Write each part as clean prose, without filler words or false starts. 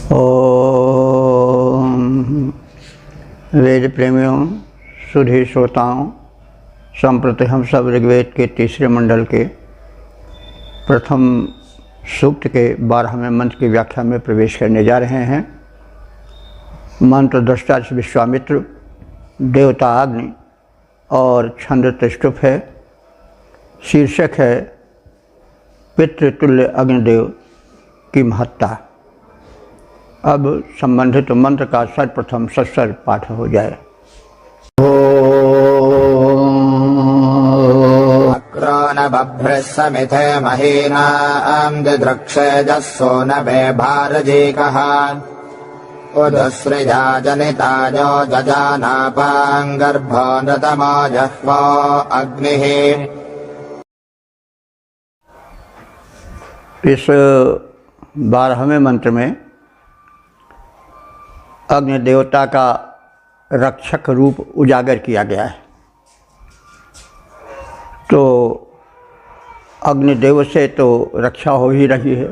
ओम वेद प्रेमियों, सुधी श्रोताओं, संप्रति हम सब ऋग्वेद के तीसरे मंडल के प्रथम सूक्त के 12वें मंत्र की व्याख्या में प्रवेश करने जा रहे हैं। मंत्र दृष्टा विश्वामित्र, देवता अग्नि और छंद त्रिष्टुप है। शीर्षक है पितृतुल्य अग्निदेव की महत्ता। अब संबंधित मंत्र का सर्वप्रथम सस्वर पाठ हो जाए। अक्रोन बभ्रः समिथे महीनां दिद्रक्षेजस्सो न मे भारजीकः उदसृजा जनिताजो जजानापां गर्भो नृतमो जह्वो अग्निः। इस 12वें मंत्र में अग्नि देवता का रक्षक रूप उजागर किया गया है। तो अग्निदेव से तो रक्षा हो ही रही है।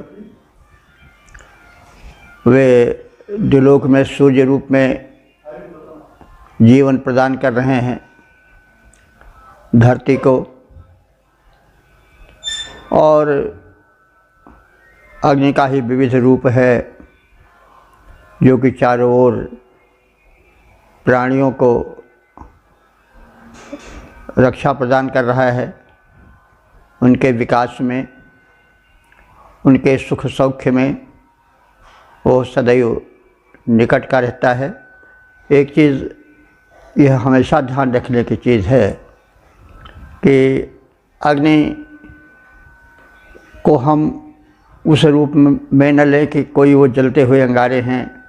वे द्युलोक में सूर्य रूप में जीवन प्रदान कर रहे हैं धरती को, और अग्नि का ही विविध रूप है जो कि चारों ओर प्राणियों को रक्षा प्रदान कर रहा है, उनके विकास में, उनके सुख सौख्य में वो सदैव निकट का रहता है। एक चीज़ यह हमेशा ध्यान रखने की चीज़ है कि अग्नि को हम उस रूप में न लें कि कोई वो जलते हुए अंगारे हैं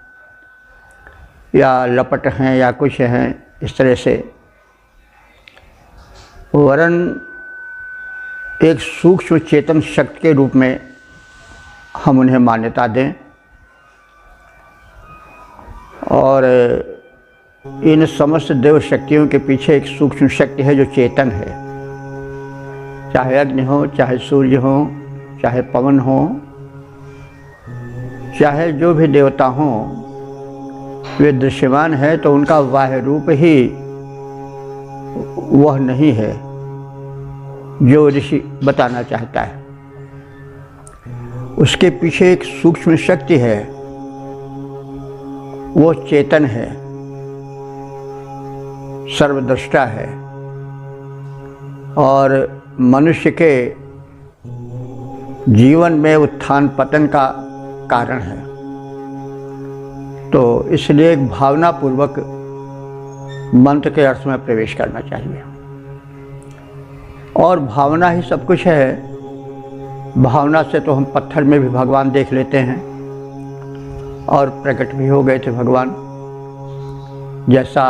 या लपट हैं या कुछ हैं इस तरह से, वरन एक सूक्ष्म चेतन शक्ति के रूप में हम उन्हें मान्यता दें। और इन समस्त देव शक्तियों के पीछे एक सूक्ष्म शक्ति है जो चेतन है। चाहे अग्नि हो, चाहे सूर्य हो, चाहे पवन हो, चाहे जो भी देवता हों, वे दृश्यमान है तो उनका बाह्य रूप ही वह नहीं है जो ऋषि बताना चाहता है। उसके पीछे एक सूक्ष्म शक्ति है, वो चेतन है, सर्वद्रष्टा है और मनुष्य के जीवन में उत्थान पतन का कारण है। तो इसलिए एक भावनापूर्वक मंत्र के अर्थ में प्रवेश करना चाहिए। और भावना ही सब कुछ है। भावना से तो हम पत्थर में भी भगवान देख लेते हैं और प्रकट भी हो गए थे भगवान। जैसा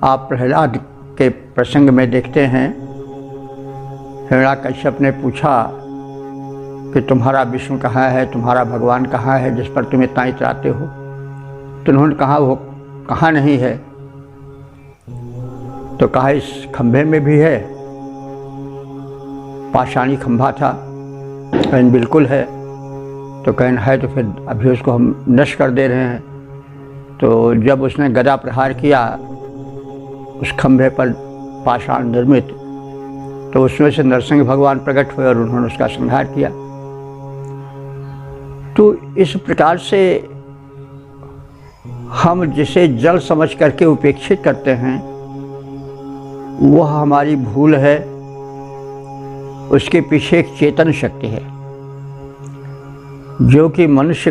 आप प्रहलाद के प्रसंग में देखते हैं, हिरण्याकश्यप ने पूछा कि तुम्हारा विष्णु कहाँ है, तुम्हारा भगवान कहाँ है जिस पर तुम इतना इतराते हो। तो उन्होंने कहा वो कहाँ नहीं है। तो कहा इस खंभे में भी है। पाषाणी खंभा था, कहन बिल्कुल है। तो कहन है तो फिर अभी उसको हम नष्ट कर दे रहे हैं। तो जब उसने गदा प्रहार किया उस खंभे पर पाषाण निर्मित, तो उसमें से नरसिंह भगवान प्रकट हुए और उन्होंने उसका संहार किया। तो इस प्रकार से हम जिसे जल समझ करके उपेक्षित करते हैं वह हमारी भूल है। उसके पीछे एक चेतन शक्ति है जो कि मनुष्य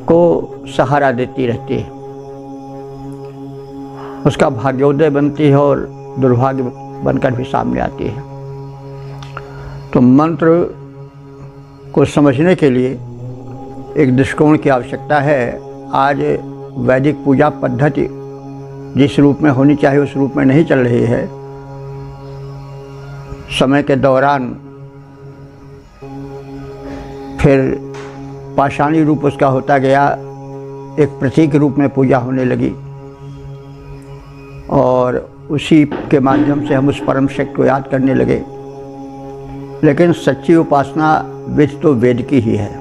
को सहारा देती रहती है, उसका भाग्योदय बनती है और दुर्भाग्य बनकर भी सामने आती है। तो मंत्र को समझने के लिए एक दृष्टिकोण की आवश्यकता है। आज वैदिक पूजा पद्धति जिस रूप में होनी चाहिए उस रूप में नहीं चल रही है। समय के दौरान फिर पाषाणी रूप उसका होता गया, एक प्रतीक रूप में पूजा होने लगी और उसी के माध्यम से हम उस परम शक्ति को याद करने लगे। लेकिन सच्ची उपासना विद तो वेद की ही है।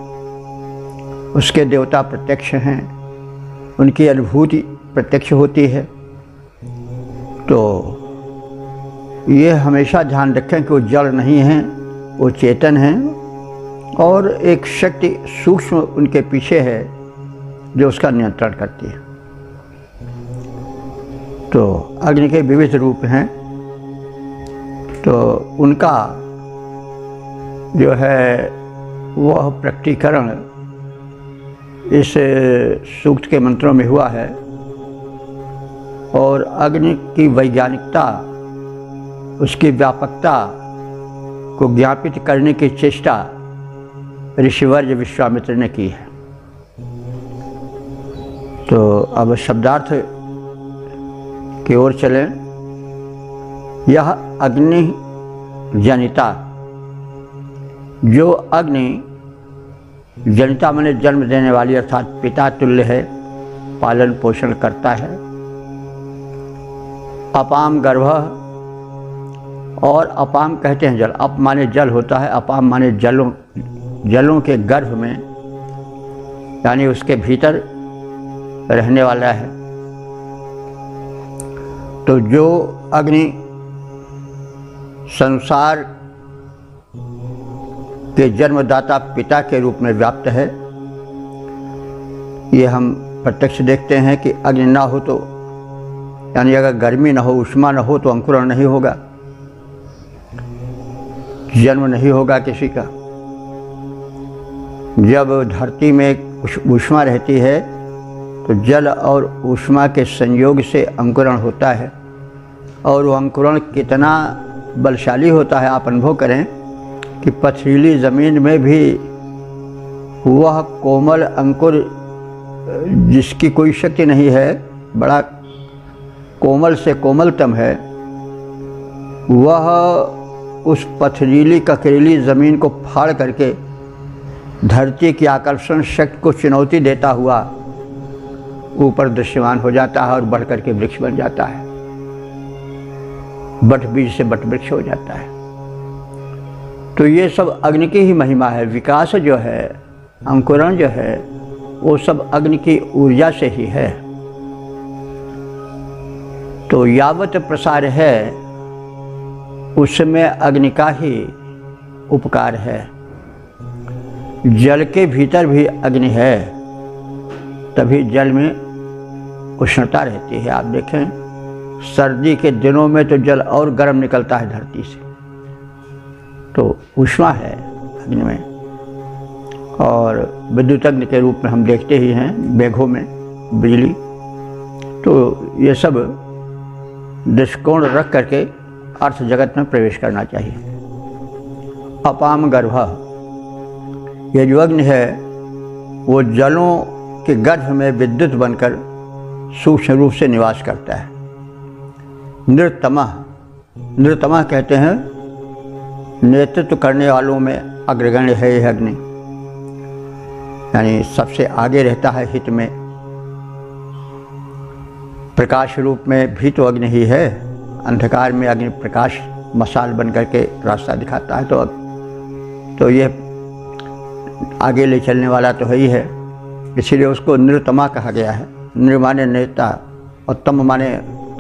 उसके देवता प्रत्यक्ष हैं, उनकी अनुभूति प्रत्यक्ष होती है। तो ये हमेशा ध्यान रखें कि वो जड़ नहीं हैं, वो चेतन हैं और एक शक्ति सूक्ष्म उनके पीछे है जो उसका नियंत्रण करती है। तो अग्नि के विविध रूप हैं, तो उनका जो है वह प्रकटीकरण इस सूक्त के मंत्रों में हुआ है। और अग्नि की वैज्ञानिकता, उसकी व्यापकता को ज्ञापित करने की चेष्टा ऋषिवर्य विश्वामित्र ने की है। तो अब शब्दार्थ की ओर चलें। यह अग्नि जनिता, जो अग्नि जनिता माने जन्म देने वाली अर्थात पिता तुल्य है, पालन पोषण करता है। अपाम गर्भ, और अपाम कहते हैं जल, अप माने जल होता है, अपाम माने जलों के गर्भ में, यानी उसके भीतर रहने वाला है। तो जो अग्नि संसार के जन्मदाता पिता के रूप में व्याप्त है, ये हम प्रत्यक्ष देखते हैं कि अग्नि ना हो तो, यानी अगर गर्मी ना हो, ऊष्मा ना हो तो अंकुरण नहीं होगा, जन्म नहीं होगा किसी का। जब धरती में ऊष्मा रहती है तो जल और ऊष्मा के संयोग से अंकुरण होता है, और वो अंकुरण कितना बलशाली होता है आप अनुभव करें कि पथरीली ज़मीन में भी वह कोमल अंकुर, जिसकी कोई शक्ति नहीं है, बड़ा कोमल से कोमलतम है, वह उस पथरीली ककरीली ज़मीन को फाड़ करके धरती की आकर्षण शक्ति को चुनौती देता हुआ ऊपर दृश्यमान हो जाता है और बढ़ करके वृक्ष बन जाता है, बट बीज से बट वृक्ष हो जाता है। तो ये सब अग्नि की ही महिमा है। विकास जो है, अंकुरण जो है, वो सब अग्नि की ऊर्जा से ही है। तो यावत प्रसार है उसमें अग्नि का ही उपकार है। जल के भीतर भी अग्नि है, तभी जल में उष्णता रहती है। आप देखें सर्दी के दिनों में तो जल और गर्म निकलता है धरती से, तो ऊष्मा है अग्नि में। और विद्युत अग्नि के रूप में हम देखते ही हैं मेघों में बिजली। तो ये सब दृष्टिकोण रख करके अर्थ जगत में प्रवेश करना चाहिए। अपाम गर्भ, ये जो अग्नि है वो जलों के गर्भ में विद्युत बनकर सूक्ष्म रूप से निवास करता है। नृतमः, नृतमः कहते हैं नेतृत्व करने वालों में अग्रगण्य है यह अग्नि, यानी सबसे आगे रहता है हित में। प्रकाश रूप में भी तो अग्नि ही है, अंधकार में अग्नि प्रकाश मशाल बन करके रास्ता दिखाता है। तो ये आगे ले चलने वाला तो है ही है, इसीलिए उसको नृतमा कहा गया है। नृ माने नेता और तम माने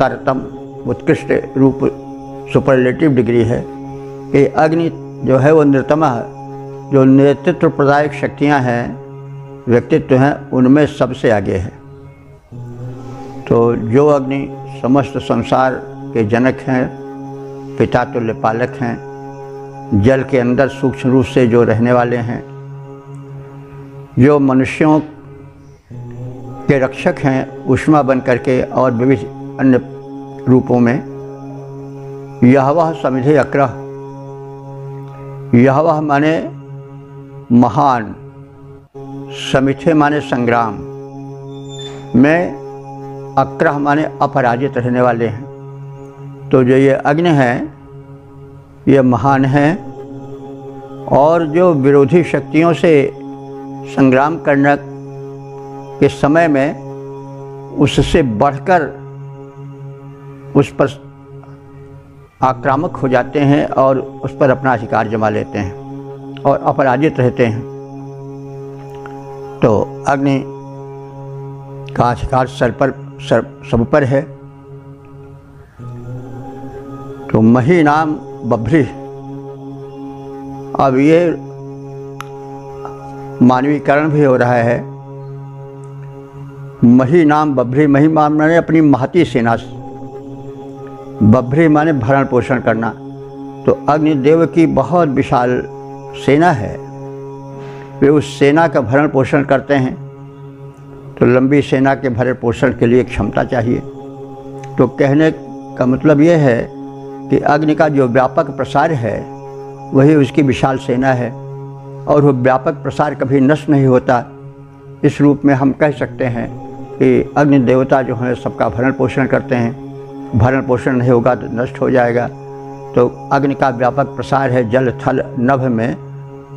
तरतम, उत्कृष्ट रूप, सुपरलेटिव डिग्री है। ये अग्नि जो है वो नृतमा है, जो नेतृत्व प्रदायक शक्तियाँ हैं, व्यक्तित्व हैं, उनमें सबसे आगे है। तो जो अग्नि समस्त संसार के जनक हैं, पिता तुल्य पालक हैं, जल के अंदर सूक्ष्म रूप से जो रहने वाले हैं, जो मनुष्यों के रक्षक हैं ऊष्मा बन करके और विविध अन्य रूपों में। यहवह समिधे अक्रह, यहवह माने महान, समिथे माने संग्राम में, अक्रह माने अपराजित रहने वाले हैं। तो जो ये अग्नि है ये महान है, और जो विरोधी शक्तियों से संग्राम करने के समय में उससे बढ़कर उस पर आक्रामक हो जाते हैं और उस पर अपना अधिकार जमा लेते हैं और अपराजित रहते हैं। तो अग्नि का अधिकार सब पर है। तो मही नाम बभ्री, अब ये मानवीकरण भी हो रहा है। मही नाम बभ्री, मही माने अपनी महती सेना, बभ्री माने भरण पोषण करना। तो अग्निदेव की बहुत विशाल सेना है, वे उस सेना का भरण पोषण करते हैं। तो लंबी सेना के भरण पोषण के लिए क्षमता चाहिए। तो कहने का मतलब ये है कि अग्नि का जो व्यापक प्रसार है वही उसकी विशाल सेना है, और वो व्यापक प्रसार कभी नष्ट नहीं होता। इस रूप में हम कह सकते हैं कि अग्नि देवता जो हैं सबका भरण पोषण करते हैं। भरण पोषण नहीं होगा तो नष्ट हो जाएगा। तो अग्नि का व्यापक प्रसार है जल थल नभ में,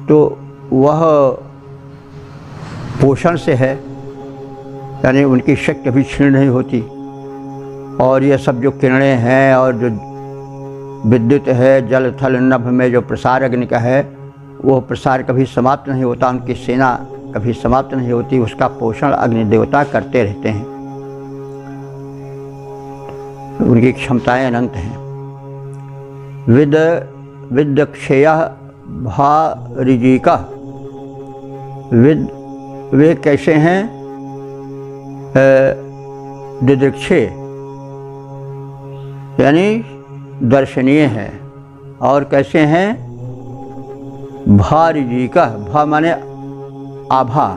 तो वह पोषण से है, यानी उनकी शक्ति कभी क्षीण नहीं होती। और ये सब जो किरणें हैं और जो विद्युत है जल थल नभ में जो प्रसार अग्नि का है, वो प्रसार कभी समाप्त नहीं होता, उनकी सेना कभी समाप्त नहीं होती। उसका पोषण अग्नि देवता करते रहते हैं, उनकी क्षमताएं अनंत हैं। विदक्षेय भारिजिका, विद वे कैसे हैं? दिदृक्षे यानी दर्शनीय हैं। और कैसे हैं? भारिजिका, भा माने आभा,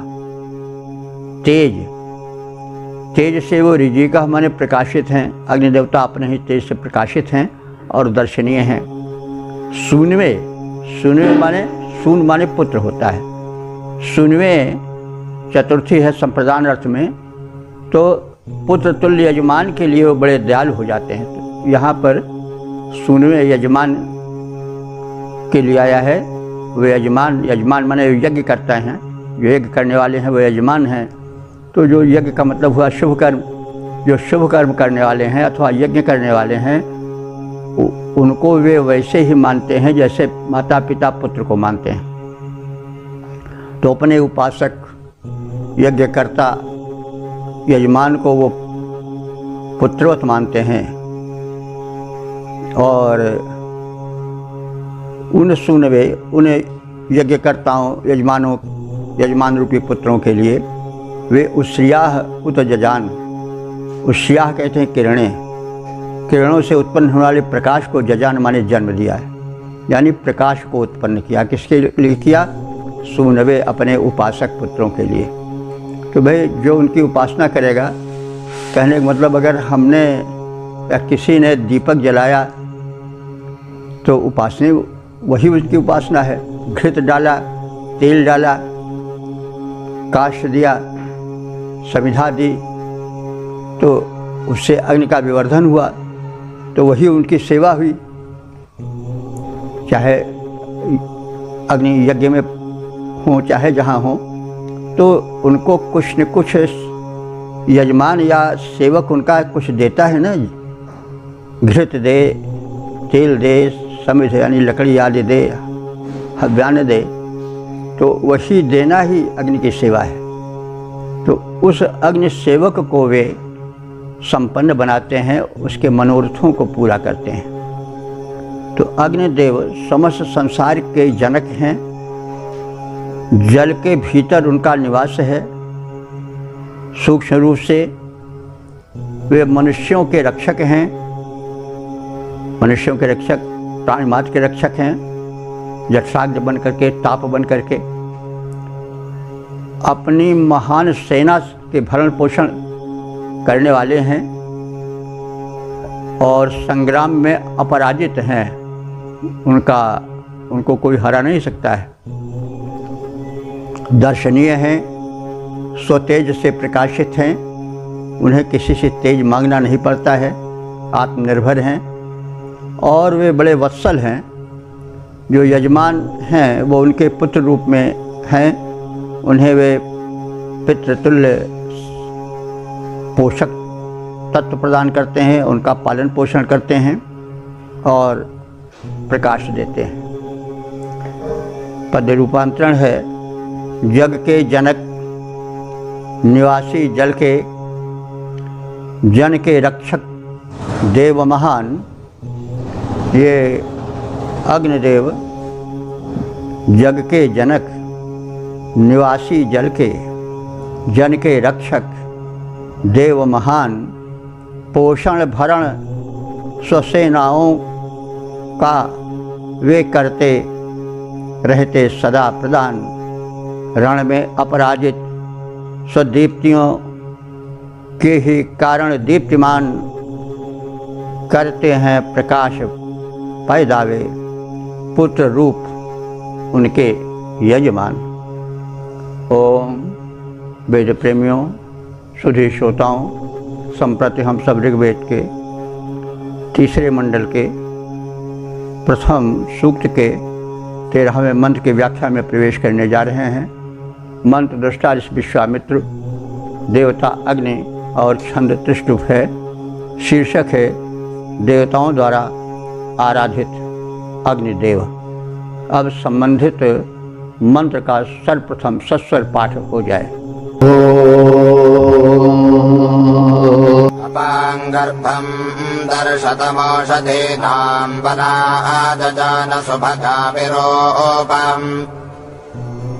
तेज, तेज से वो रिजिका माने प्रकाशित हैं। अग्निदेवता अपने ही तेज से प्रकाशित हैं और दर्शनीय हैं। सूनवे, सूनवे माने सून माने पुत्र होता है। सूनवे चतुर्थी है संप्रदान अर्थ में, तो पुत्र तुल्य यजमान के लिए वो बड़े दयालु हो जाते हैं। तो यहाँ पर सूनवे यजमान के लिए आया है। वे यजमान, यजमान माने यज्ञ करते हैं, जो यज्ञ करने वाले हैं वो यजमान हैं। तो जो यज्ञ का मतलब हुआ शुभ कर्म, जो शुभ कर्म करने वाले हैं अथवा यज्ञ करने वाले हैं, उनको वे वैसे ही मानते हैं जैसे माता पिता पुत्र को मानते हैं। तो अपने उपासक यज्ञकर्ता यजमान को वो पुत्रवत मानते हैं। और उन सूनवे, उन यज्ञकर्ताओं यजमानों, यजमान रूपी पुत्रों के लिए वे उश्रियाह उत जजान, उश्रियाह कहते हैं किरणें, किरणों से उत्पन्न होने वाले प्रकाश को जजान माने जन्म दिया है, यानी प्रकाश को उत्पन्न किया। किसके लिए किया? सूनवे, अपने उपासक पुत्रों के लिए। तो भाई जो उनकी उपासना करेगा, कहने का मतलब अगर हमने या किसी ने दीपक जलाया तो उपासना वही उसकी उपासना है। घृत डाला, तेल डाला, काष्ठ दिया, समिधा दी, तो उससे अग्नि का विवर्धन हुआ, तो वही उनकी सेवा हुई। चाहे अग्नि यज्ञ में हो चाहे जहाँ हो, तो उनको कुछ न कुछ यजमान या सेवक उनका कुछ देता है ना। घृत दे, तेल दे, समिध यानी लकड़ी आदि दे, हव्यान्न दे, तो वही देना ही अग्नि की सेवा है। तो उस अग्नि सेवक को वे संपन्न बनाते हैं, उसके मनोरथों को पूरा करते हैं। तो अग्निदेव समस्त संसार के जनक हैं। जल के भीतर उनका निवास है। सूक्ष्म रूप से वे मनुष्यों के रक्षक हैं, मनुष्यों के रक्षक, प्राणी मात्र के रक्षक हैं। जठराग्नि बन करके, ताप बन करके अपनी महान सेना के भरण पोषण करने वाले हैं और संग्राम में अपराजित हैं। उनको कोई हरा नहीं सकता है। दर्शनीय हैं, स्वतेज से प्रकाशित हैं, उन्हें किसी से तेज मांगना नहीं पड़ता है, आत्मनिर्भर हैं। और वे बड़े वत्सल हैं। जो यजमान हैं वो उनके पुत्र रूप में हैं, उन्हें वे पितृतुल्य पोषक तत्व प्रदान करते हैं, उनका पालन पोषण करते हैं और प्रकाश देते हैं। पद रूपांतरण है, जग के जनक निवासी जल के, जन के रक्षक देव महान। ये अग्निदेव जग के जनक, निवासी जल के, जन के रक्षक देव महान। पोषण भरण स्वसेनाओं का वे करते रहते सदा प्रदान। रण में अपराजित स्वदीप्तियों के ही कारण दीप्तिमान करते हैं प्रकाश पैदावे। पुत्र रूप उनके यजमान। ओम वेद प्रेमियों, सुधी श्रोताओं, संप्रति हम सब ऋग्वेद के तीसरे मंडल के प्रथम सूक्त के 13वें मंत्र की व्याख्या में प्रवेश करने जा रहे हैं। मंत्र दृष्टा विश्वामित्र, देवता अग्नि और छंद त्रिष्टुप है। शीर्षक है देवताओं द्वारा आराधित अग्निदेव। अब संबंधित मंत्र का सर्वप्रथम सस्वर पाठ हो जाए। अपांगर्भं दर्शतमोषधीनां वनादजान सुभगाविरोपम्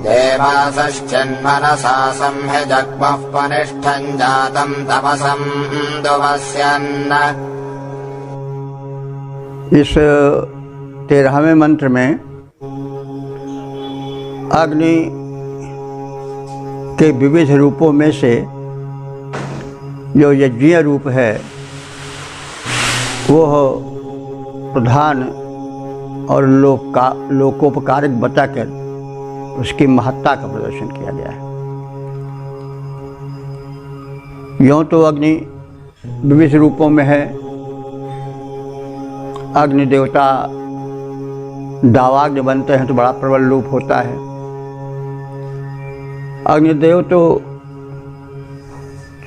देवासश्चिन्मनसा संह्यजग्मः पनिष्ठं जातं तपसं दुवस्यन्। इस 13वें मंत्र में अग्नि के विविध रूपों में से जो यज्ञीय रूप है वो प्रधान और लोकोपकारक बताकर उसकी महत्ता का प्रदर्शन किया गया है। यूँ तो अग्नि विविध रूपों में है। अग्नि देवता दावाग्नि बनते हैं तो बड़ा प्रबल रूप होता है। अग्निदेव तो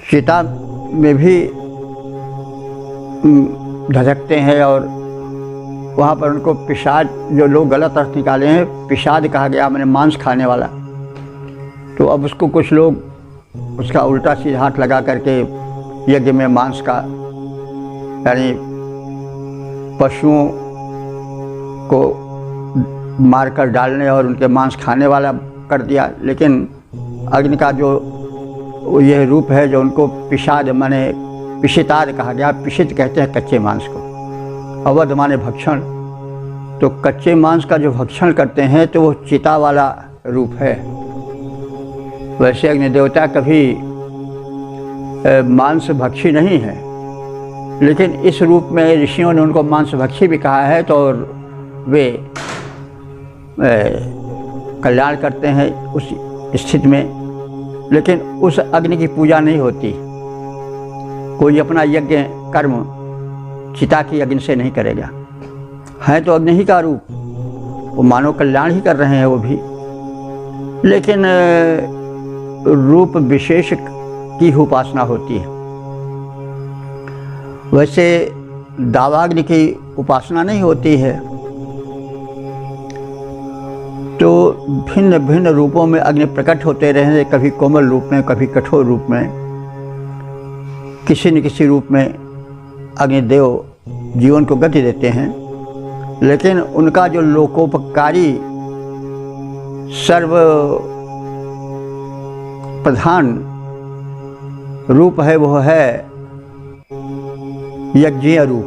चिता में भी धधकते हैं और वहाँ पर उनको पिशाद, जो लोग गलत अर्थ निकाले हैं, पिशाद कहा गया मैंने मांस खाने वाला। तो अब उसको कुछ लोग उसका उल्टा सीधा हाथ लगा करके यज्ञ में मांस का, यानी पशुओं को मारकर डालने और उनके मांस खाने वाला कर दिया। लेकिन अग्नि का जो यह रूप है जो उनको पिशाद माने पिशिताद कहा गया। पिशित कहते हैं कच्चे मांस को। अवध माने भक्षण। तो कच्चे मांस का जो भक्षण करते हैं तो वो चिता वाला रूप है। वैसे अग्नि देवता कभी मांस भक्षी नहीं है, लेकिन इस रूप में ऋषियों ने उनको मांस भक्षी भी कहा है। तो वे कल्याण करते हैं उस स्थिति में, लेकिन उस अग्नि की पूजा नहीं होती। कोई अपना यज्ञ कर्म चिता की अग्नि से नहीं करेगा। है तो अग्नि ही का रूप, वो मानव कल्याण ही कर रहे हैं वो भी, लेकिन रूप विशेष की उपासना होती है। वैसे दावाग्नि की उपासना नहीं होती है। तो भिन्न भिन्न रूपों में अग्नि प्रकट होते रहे हैं, कभी कोमल रूप में, कभी कठोर रूप में, किसी न किसी रूप में अग्निदेव जीवन को गति देते हैं। लेकिन उनका जो लोकोपकारी सर्व प्रधान रूप है वो है यज्ञीय रूप।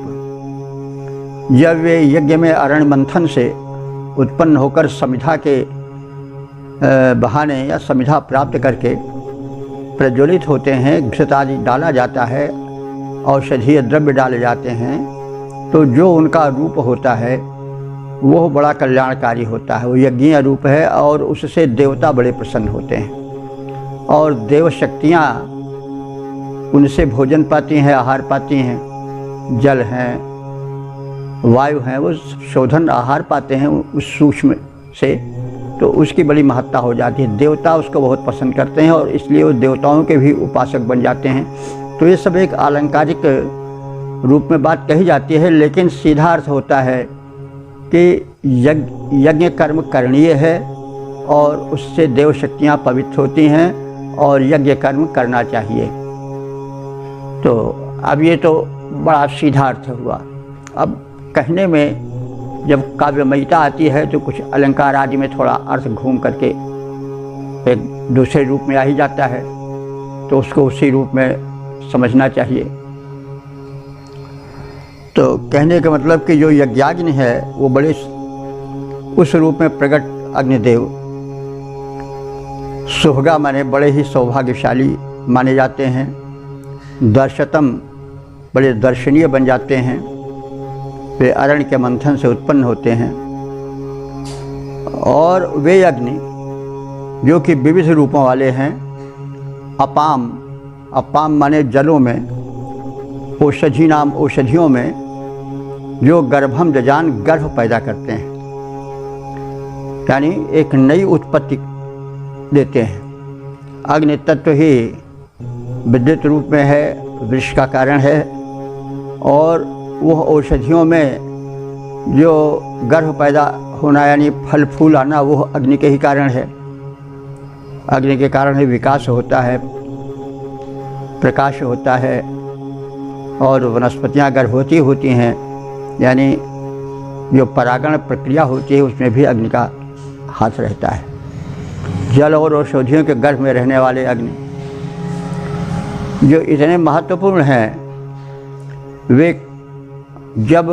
जब वे यज्ञ में अरण मंथन से उत्पन्न होकर समिधा के बहाने या समिधा प्राप्त करके प्रज्वलित होते हैं, घृत आदि डाला जाता है, औषधीय द्रव्य डाले जाते हैं, तो जो उनका रूप होता है वो बड़ा कल्याणकारी होता है। वो यज्ञीय रूप है और उससे देवता बड़े प्रसन्न होते हैं और देव शक्तियाँ उनसे भोजन पाती हैं, आहार पाती हैं। जल हैं, वायु हैं, वो शोधन आहार पाते हैं उस सूक्ष्म से, तो उसकी बड़ी महत्ता हो जाती है। देवता उसको बहुत पसंद करते हैं और इसलिए वो देवताओं के भी उपासक बन जाते हैं। तो ये सब एक आलंकारिक रूप में बात कही जाती है, लेकिन सीधा अर्थ होता है कि यज्ञ कर्म करणीय है और उससे देव शक्तियाँ पवित्र होती हैं। और यज्ञ कर्म करना चाहिए। तो अब ये तो बड़ा सीधा अर्थ हुआ। अब कहने में जब काव्यमयता आती है तो कुछ अलंकार आदि में थोड़ा अर्थ घूम करके एक दूसरे रूप में आ ही जाता है, तो उसको उसी रूप में समझना चाहिए। तो कहने का मतलब कि जो यज्ञाग्नि है वो बड़े उस रूप में प्रकट अग्निदेव सुभगा माने बड़े ही सौभाग्यशाली माने जाते हैं। दर्शतम बड़े दर्शनीय बन जाते हैं। वे अरण्य के मंथन से उत्पन्न होते हैं और वे अग्नि जो कि विविध रूपों वाले हैं। अपाम, अपाम माने जलों में, औषधि नाम औषधियों में जो गर्भम जजान गर्भ पैदा करते हैं, यानी एक नई उत्पत्ति देते हैं। अग्नि तत्व ही विद्युत रूप में है, वृक्ष का कारण है, और वह औषधियों में जो गर्भ पैदा होना यानी फल फूल आना वह अग्नि के ही कारण है। अग्नि के कारण ही विकास होता है, प्रकाश होता है और वनस्पतियाँ गर्भवती होती हैं, यानी जो परागण प्रक्रिया होती है उसमें भी अग्नि का हाथ रहता है। जल और औषधियों के गर्भ में रहने वाले अग्नि जो इतने महत्वपूर्ण हैं, वे जब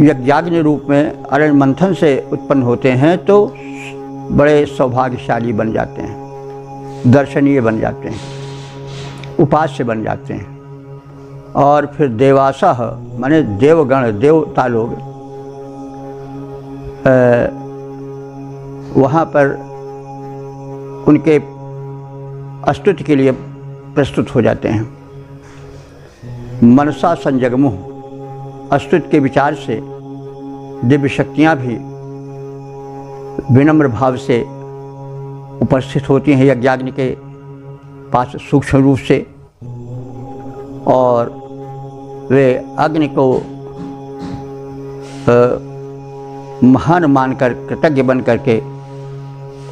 यज्ञाग्नि रूप में अरण्य मंथन से उत्पन्न होते हैं तो बड़े सौभाग्यशाली बन जाते हैं, दर्शनीय बन जाते हैं, उपास्य बन जाते हैं। और फिर देवासह माने देवगण, देवता लोग वहाँ पर उनके स्तुति के लिए प्रस्तुत हो जाते हैं। मनसा संजगमुह, स्तुति के विचार से दिव्य शक्तियाँ भी विनम्र भाव से उपस्थित होती हैं यज्ञाग्नि के पास सूक्ष्म रूप से, और वे अग्नि को महान मानकर कृतज्ञ बन करके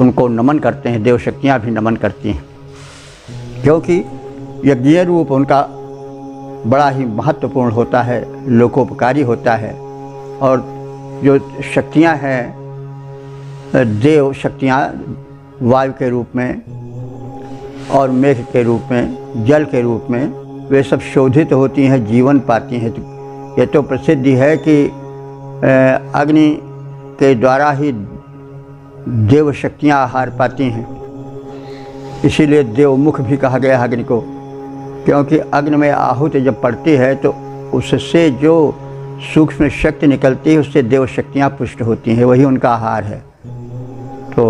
उनको नमन करते हैं। देव शक्तियाँ भी नमन करती हैं, क्योंकि यज्ञीय रूप उनका बड़ा ही महत्वपूर्ण होता है, लोकोपकारी होता है। और जो शक्तियाँ हैं देव शक्तियाँ वायु के रूप में और मेघ के रूप में, जल के रूप में, वे सब शोधित होती हैं, जीवन पाती हैं। ये तो प्रसिद्धि है कि अग्नि के द्वारा ही देव शक्तियाँ आहार पाती हैं। इसीलिए देवमुख भी कहा गया अग्नि को, क्योंकि अग्नि में आहुति जब पड़ती है तो उससे जो सूक्ष्म शक्ति निकलती है उससे देव शक्तियाँ पुष्ट होती हैं, वही उनका आहार है। तो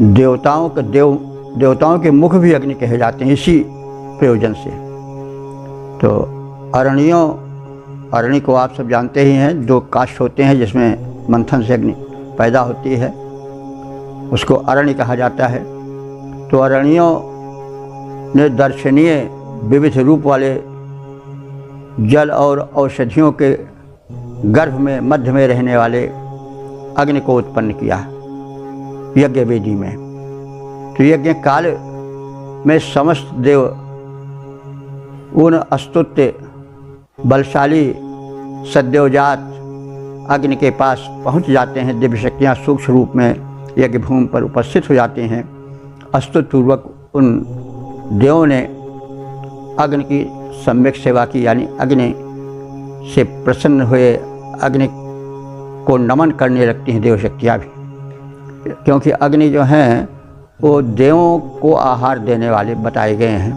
देवताओं के मुख भी अग्नि कहे जाते हैं इसी प्रयोजन से। तो अरण्य को आप सब जानते ही हैं, 2 काष्ठ होते हैं जिसमें मंथन से अग्नि पैदा होती है, उसको अरण्य कहा जाता है। तो अरण्यों ने दर्शनीय विविध रूप वाले जल और औषधियों के गर्भ में मध्य में रहने वाले अग्नि को उत्पन्न किया यज्ञ वेदी में। तो यज्ञ काल में समस्त देव उन स्तुत्य बलशाली सद्योजात अग्नि के पास पहुंच जाते हैं। दिव्य शक्तियाँ सूक्ष्म रूप में यज्ञ भूमि पर उपस्थित हो जाती हैं। स्तुतिपूर्वक उन देवों ने अग्नि की सम्यक सेवा की, यानी अग्नि से प्रसन्न हुए अग्नि को नमन करने लगती हैं देव शक्तियाँ भी, क्योंकि अग्नि जो हैं वो देवों को आहार देने वाले बताए गए हैं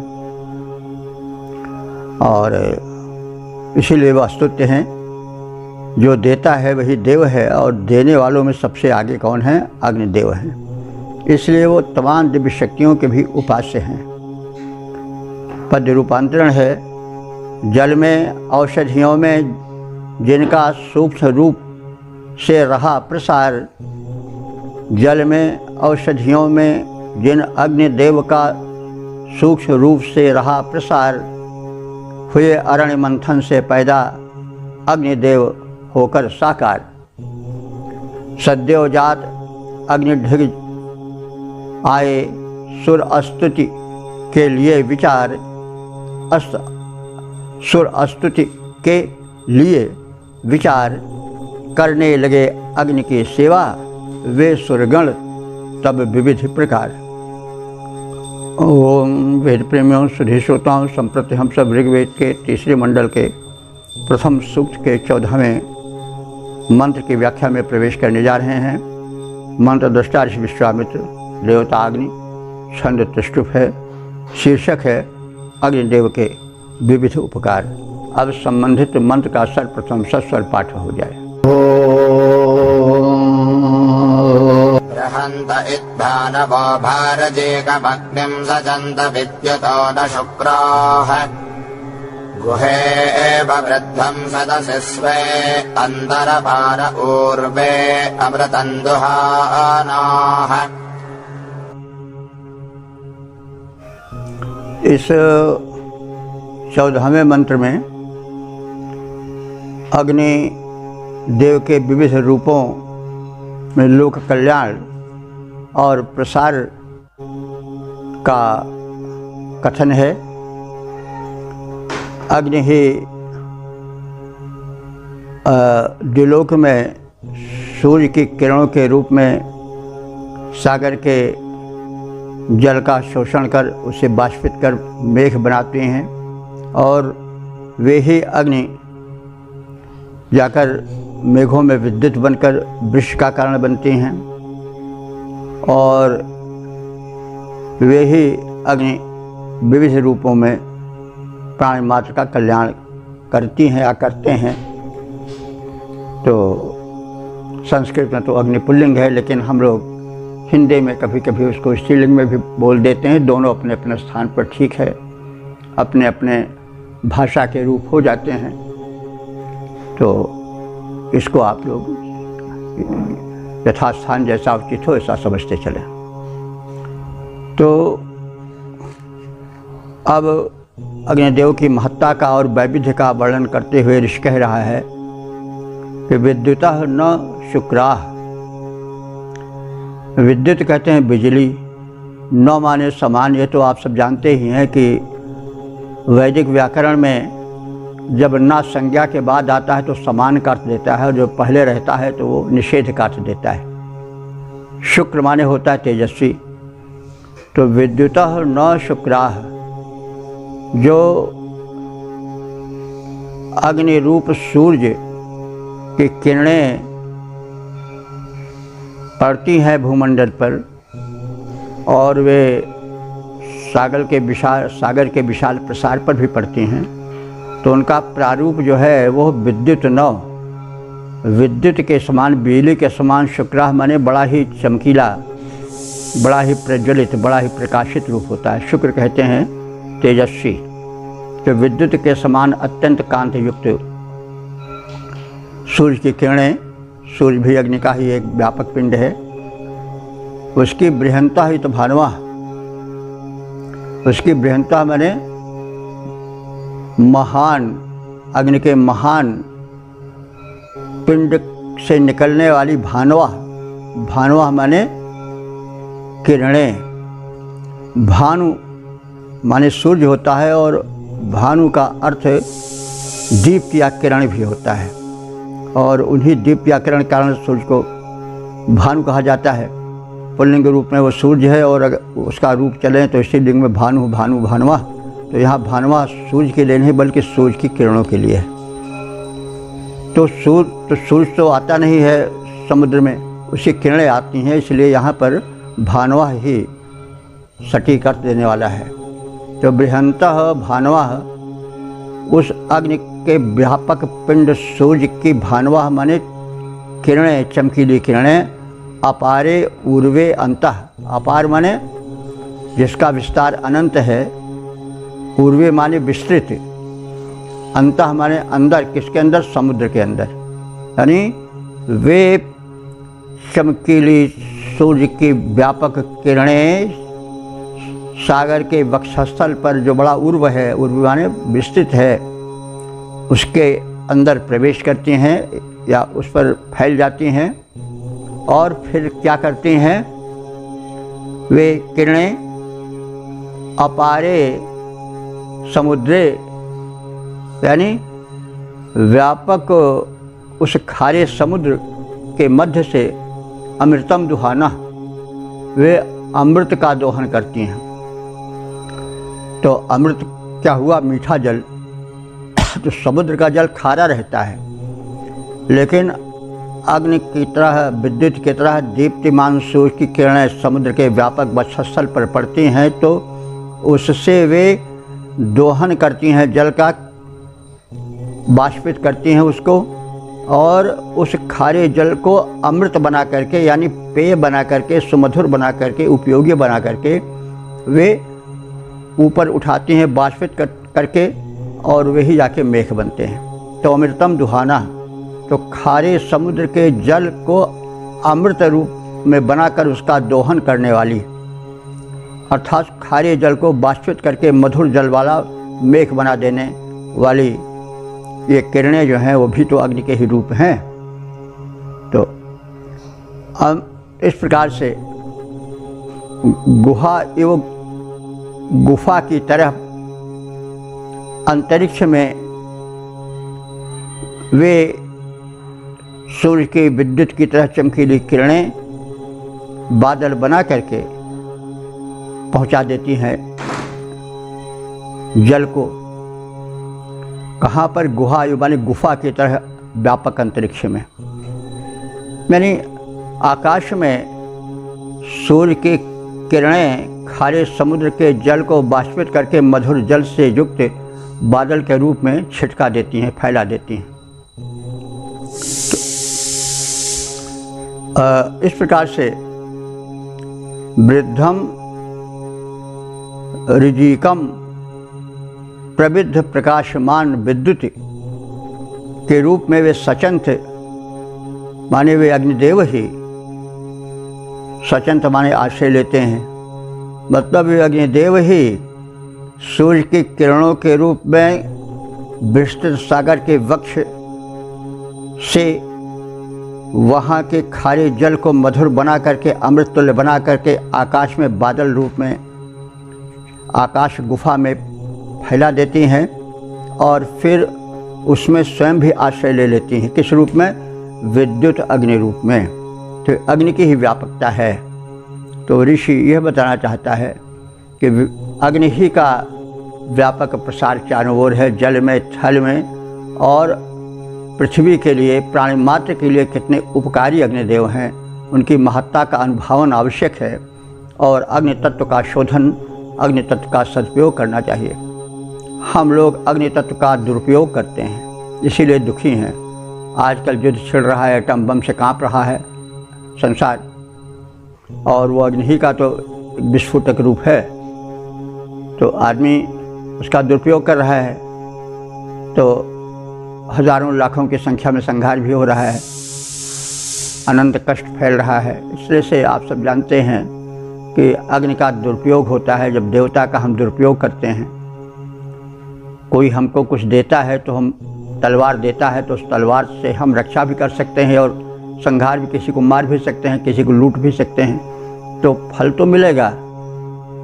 और इसीलिए वह स्तुत्य हैं। जो देता है वही देव है और देने वालों में सबसे आगे कौन है? अग्निदेव हैं। इसलिए वो तमाम दिव्य शक्तियों के भी उपास्य हैं। पद्य रूपांतरण है, जल में औषधियों में जिनका सूक्ष्म रूप से रहा प्रसार, जल में औषधियों में जिन अग्निदेव का सूक्ष्म रूप से रहा प्रसार, हुए अरण्य मंथन से पैदा अग्निदेव होकर साकार। सद्योजात अग्निढिग आए सुर स्तुति के लिए विचार सुर स्तुति के लिए विचार करने लगे अग्नि की सेवा, वे सुरगण तब विविध प्रकार। ओम वेद प्रेमियों, सुधी श्रोताओं, संप्रति हम सब ऋग्वेद के तीसरे मंडल के प्रथम सूक्त के 14वें मंत्र की व्याख्या में प्रवेश करने जा रहे हैं। मंत्र दृष्टा ऋषि विश्वामित्र, देवता अग्नि, छंद त्रिष्टुप है, शीर्षक है अग्निदेव के विविध उपकार। अब संबंधित मंत्र का सर्वप्रथम सस्वर पाठ हो जाए। रहन्त इद्भानवो भारजेकमग्निं सजन्त विद्युतो न शुक्राः गुहे एव वृद्धं सदसि स्वे अन्तरपार ऊर्वे अमृतं दुहानाः। इस 14वें मंत्र में अग्नि देव के विविध रूपों में लोक कल्याण और प्रसार का कथन है। अग्नि ही द्युलोक में सूर्य की किरणों के रूप में सागर के जल का शोषण कर उसे बाष्पित कर मेघ बनाते हैं, और वे ही अग्नि जाकर मेघों में विद्युत बनकर वृष्टि का कारण बनती हैं, और वे ही अग्नि विविध रूपों में प्राणी मात्र का कल्याण करती हैं या करते हैं। तो संस्कृत में तो अग्नि पुल्लिंग है, लेकिन हम लोग हिंदी में कभी कभी उसको स्त्रीलिंग में भी बोल देते हैं। दोनों अपने अपने स्थान पर ठीक है, अपने अपने भाषा के रूप हो जाते हैं। तो इसको आप लोग यथास्थान जैसा उचित हो ऐसा समझते चलें। तो अब अग्निदेव की महत्ता का और वैविध्य का वर्णन करते हुए ऋषि कह रहा है कि विद्युतः न शुक्राः। विद्युत कहते हैं बिजली, न माने समान। ये तो आप सब जानते ही हैं कि वैदिक व्याकरण में जब ना संज्ञा के बाद आता है तो समान का अर्थ देता है, और जो पहले रहता है तो वो निषेध का अर्थ देता है। शुक्र माने होता है तेजस्वी। तो विद्युतः न शुक्राः, जो अग्नि रूप सूर्य की किरणें पड़ती हैं भूमंडल पर, और वे सागर के विशाल प्रसार पर भी पड़ती हैं, तो उनका प्रारूप जो है वो विद्युत न, विद्युत के समान, बिजली के समान। शुक्राः माने बड़ा ही चमकीला, बड़ा ही प्रज्वलित, बड़ा ही प्रकाशित रूप होता है। शुक्र कहते हैं तेजस्वी। तो विद्युत के समान अत्यंत कांति युक्त सूर्य की किरणें, सूर्य भी अग्नि का ही एक व्यापक पिंड है, उसकी बृहंता ही तो भानुआ, उसकी बृहंता माने महान, अग्नि के महान पिंड से निकलने वाली भानुआ। भानुआ माने किरणें। भानु माने सूर्य होता है, और भानु का अर्थ दीप या किरण भी होता है, और उन्हीं दीप या किरण कारण सूर्य को भानु कहा जाता है। पुल्लिंग रूप में वो सूर्य है, और अगर उसका रूप चलें तो इसी लिंग में भानु, भानु, भानुआ। तो यहाँ भानुआ सूर्य के लिए नहीं बल्कि सूर्य की किरणों के लिए है। तो सूर्य तो आता नहीं है समुद्र में, उसकी किरणें आती हैं, इसलिए यहाँ पर भानुआ ही सटीक अर्थ देने वाला है। तो बृहंतः भानुआ, उस अग्नि के व्यापक पिंड सूर्य की भानुआ माने किरणें, चमकीली किरणें। अपारे ऊर्वे अंतः, अपार माने जिसका विस्तार अनंत है, ऊर्वे माने विस्तृत, अंतः माने अंदर। किसके अंदर? समुद्र के अंदर। यानी वे चमकीली सूर्य की व्यापक किरणें सागर के वक्षस्थल पर जो बड़ा उर्व है, उर्व माने विस्तृत है, उसके अंदर प्रवेश करती हैं या उस पर फैल जाती हैं, और फिर क्या करती हैं? वे किरणें अपारे समुद्रे यानी व्यापक उस खारे समुद्र के मध्य से अमृतम दुहाना, वे अमृत का दोहन करती हैं। तो अमृत क्या हुआ? मीठा जल। तो समुद्र का जल खारा रहता है, लेकिन अग्नि की तरह, विद्युत की तरह दीप्तिमान सूर्य की किरणें समुद्र के व्यापक वक्षस्थल पर पड़ती हैं, तो उससे वे दोहन करती हैं, जल का बाष्पित करती हैं उसको, और उस खारे जल को अमृत बना करके, यानी पेय बना करके, सुमधुर बना करके, उपयोगी बना करके वे ऊपर उठाती हैं बाष्पित करके, और वही जाके मेघ बनते हैं। तो अमृतम दुहाना, तो खारे समुद्र के जल को अमृत रूप में बनाकर उसका दोहन करने वाली, अर्थात खारे जल को बाष्पित करके मधुर जल वाला मेघ बना देने वाली ये किरणें जो हैं वो भी तो अग्नि के ही रूप हैं। तो हम इस प्रकार से गुफा की तरह अंतरिक्ष में वे सूर्य की विद्युत की तरह चमकीली किरणें बादल बना करके पहुंचा देती हैं जल को। कहाँ पर? गुहा यानी गुफा की तरह व्यापक अंतरिक्ष में, यानी आकाश में सूर्य की किरणें खारे समुद्र के जल को बाष्पित करके मधुर जल से युक्त बादल के रूप में छिटका देती हैं, फैला देती हैं। तो इस प्रकार से वृद्धम ऋजिकम प्रविद्ध प्रकाशमान विद्युत के रूप में वे सचंत माने वे अग्निदेव ही, सचंत माने आश्रय लेते हैं, मतलब वे अग्निदेव ही सूर्य की किरणों के रूप में विस्तृत सागर के वक्ष से वहाँ के खारे जल को मधुर बना करके, अमृत तुल्य बना करके आकाश में बादल रूप में आकाश गुफा में फैला देती हैं, और फिर उसमें स्वयं भी आश्रय ले लेती हैं। किस रूप में? विद्युत अग्नि रूप में। तो अग्नि की ही व्यापकता है। तो ऋषि यह बताना चाहता है कि अग्नि ही का व्यापक प्रसार चारों ओर है, जल में, थल में, और पृथ्वी के लिए, प्राणी मात्र के लिए कितने उपकारी अग्निदेव हैं, उनकी महत्ता का अनुभवन आवश्यक है, और अग्नि तत्व का शोधन, अग्नि तत्व का सदुपयोग करना चाहिए। हम लोग अग्नि तत्व का दुरुपयोग करते हैं, इसीलिए दुखी हैं। आजकल युद्ध छिड़ रहा है, एटम बम से कांप रहा है संसार, और वो अग्नि ही का तो विस्फोटक रूप है। तो आदमी उसका दुरुपयोग कर रहा है, तो हजारों लाखों की संख्या में संघार भी हो रहा है, अनंत कष्ट फैल रहा है। इसलिए से आप सब जानते हैं कि अग्नि का दुरुपयोग होता है जब देवता का हम दुरुपयोग करते हैं। कोई हमको कुछ देता है तो हम तलवार देता है, तो उस तलवार से हम रक्षा भी कर सकते हैं, और संघार भी, किसी को मार भी सकते हैं, किसी को लूट भी सकते हैं। तो फल तो मिलेगा,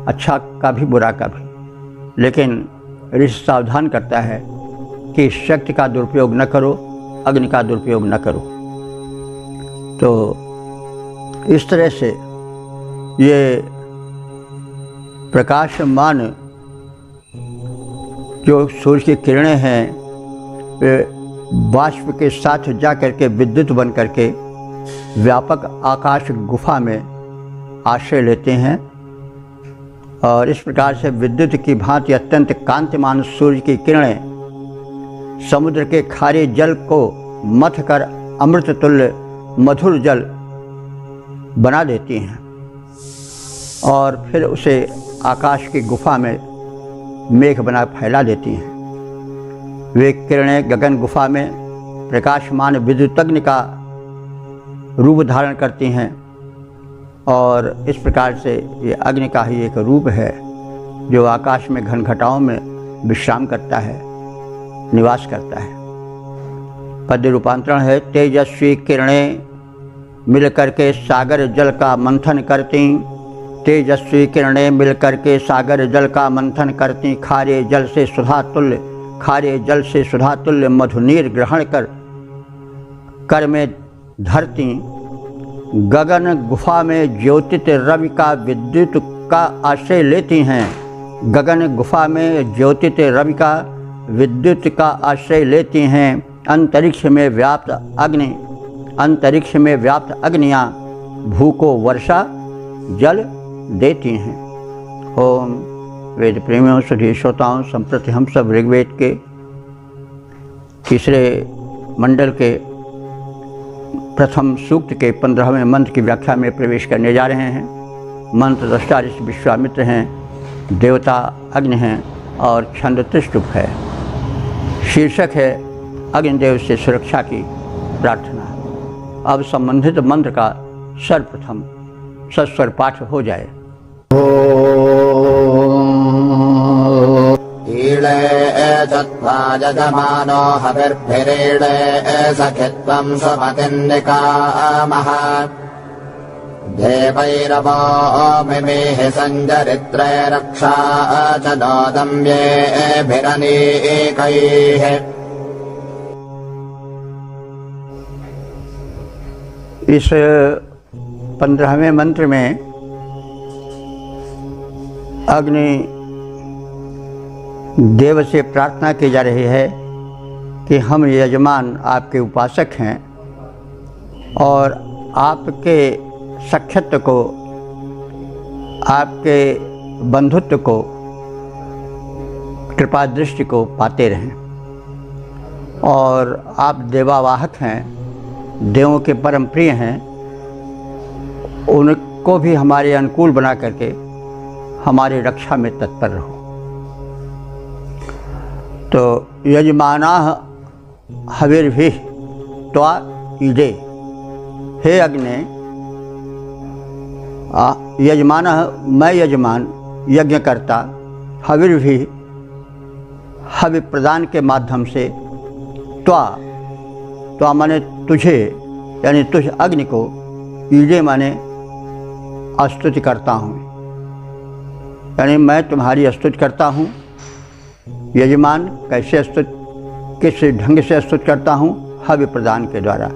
अच्छा का भी बुरा का भी। लेकिन ऋषि सावधान करता है कि शक्ति का दुरुपयोग न करो, अग्नि का दुरुपयोग न करो। तो इस तरह से ये प्रकाशमान जो सूर्य की किरणें हैं, वे बाष्प के साथ जा करके विद्युत बन करके व्यापक आकाश गुफा में आश्रय लेते हैं, और इस प्रकार से विद्युत की भांति अत्यंत कांतिमान सूर्य की किरणें समुद्र के खारे जल को मथ कर अमृत तुल्य मधुर जल बना देती हैं, और फिर उसे आकाश की गुफा में मेघ बना फैला देती हैं। वे किरणें गगन गुफा में प्रकाशमान विद्युतग्नि का रूप धारण करती हैं, और इस प्रकार से ये अग्नि का ही एक रूप है जो आकाश में घन घटाओं में विश्राम करता है, निवास करता है। पद्य रूपांतरण है, तेजस्वी किरणें मिल करके सागर जल का मंथन करती, तेजस्वी किरणें मिलकर के सागर जल का मंथन करती, खारे जल से सुधा तुल्य मधुनीर ग्रहण कर में धरती। गगन गुफा में ज्योतित रवि का विद्युत का आश्रय लेती हैं। गगन गुफा में ज्योतित रवि का विद्युत का आश्रय लेती हैं। अंतरिक्ष में व्याप्त अग्नियाँ भू को वर्षा जल देती हैं। ओम वेद प्रेमियों, सुधी श्रोताओं, संप्रति हम सब ऋग्वेद के तीसरे मंडल के प्रथम सूक्त के 15वें मंत्र की व्याख्या में प्रवेश करने जा रहे हैं। मंत्र दृष्टा ऋषि विश्वामित्र हैं, देवता अग्नि हैं और छंद त्रिष्टुप है। शीर्षक है अग्निदेव से सुरक्षा की प्रार्थना। अब संबंधित मंत्र का सर्वप्रथम सस्वर पाठ हो जाए। ईळे चत्वा यजमानो हविर्भिरीळे सखित्वं सुमतिन्निकामः देवैरवो मिमीहि सञ्जरित्रे रक्षा च नोदम्येभिरनीकैः। इस 15वें मंत्र में अग्नि देव से प्रार्थना की जा रही है कि हम यजमान आपके उपासक हैं और आपके सख्यत्व को, आपके बंधुत्व को, कृपा दृष्टि को पाते रहें। और आप देवावाहक हैं, देवों के परम प्रिय हैं, उनको भी हमारे अनुकूल बना करके हमारी रक्षा में तत्पर रहो। तो यजमाना हविर्भिः त्वा ईडे, हे अग्नि, यजमान, मैं यजमान यज्ञकर्ता, हविर्भिः हवि प्रदान के माध्यम से, त्वा माने तुझे, यानी तुझ अग्नि को, ईडे माने स्तुति करता हूँ, यानी मैं तुम्हारी स्तुति करता हूँ। यजमान कैसे स्तुति, किस ढंग से स्तुति करता हूँ? हवि प्रदान के द्वारा।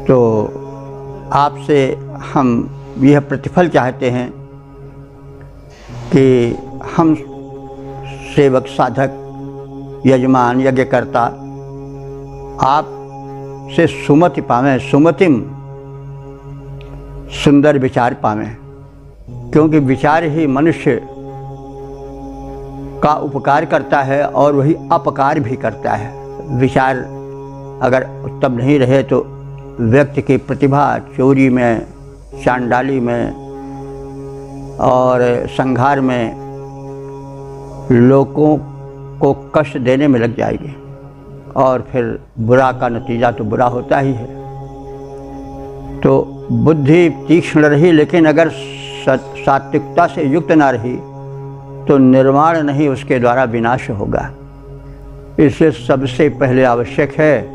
तो आपसे हम यह प्रतिफल चाहते हैं कि हम सेवक, साधक, यजमान, यज्ञकर्ता आप से सुमति पावें, सुमतिम, सुंदर विचार पावें, क्योंकि विचार ही मनुष्य का उपकार करता है और वही अपकार भी करता है। विचार अगर उत्तम नहीं रहे तो व्यक्ति की प्रतिभा चोरी में, चांडाली में और संघार में लोगों को कष्ट देने में लग जाएगी और फिर बुरा का नतीजा तो बुरा होता ही है। तो बुद्धि तीक्ष्ण रही लेकिन अगर सात्विकता से युक्त ना रही तो निर्माण नहीं, उसके द्वारा विनाश होगा। इसलिए सबसे पहले आवश्यक है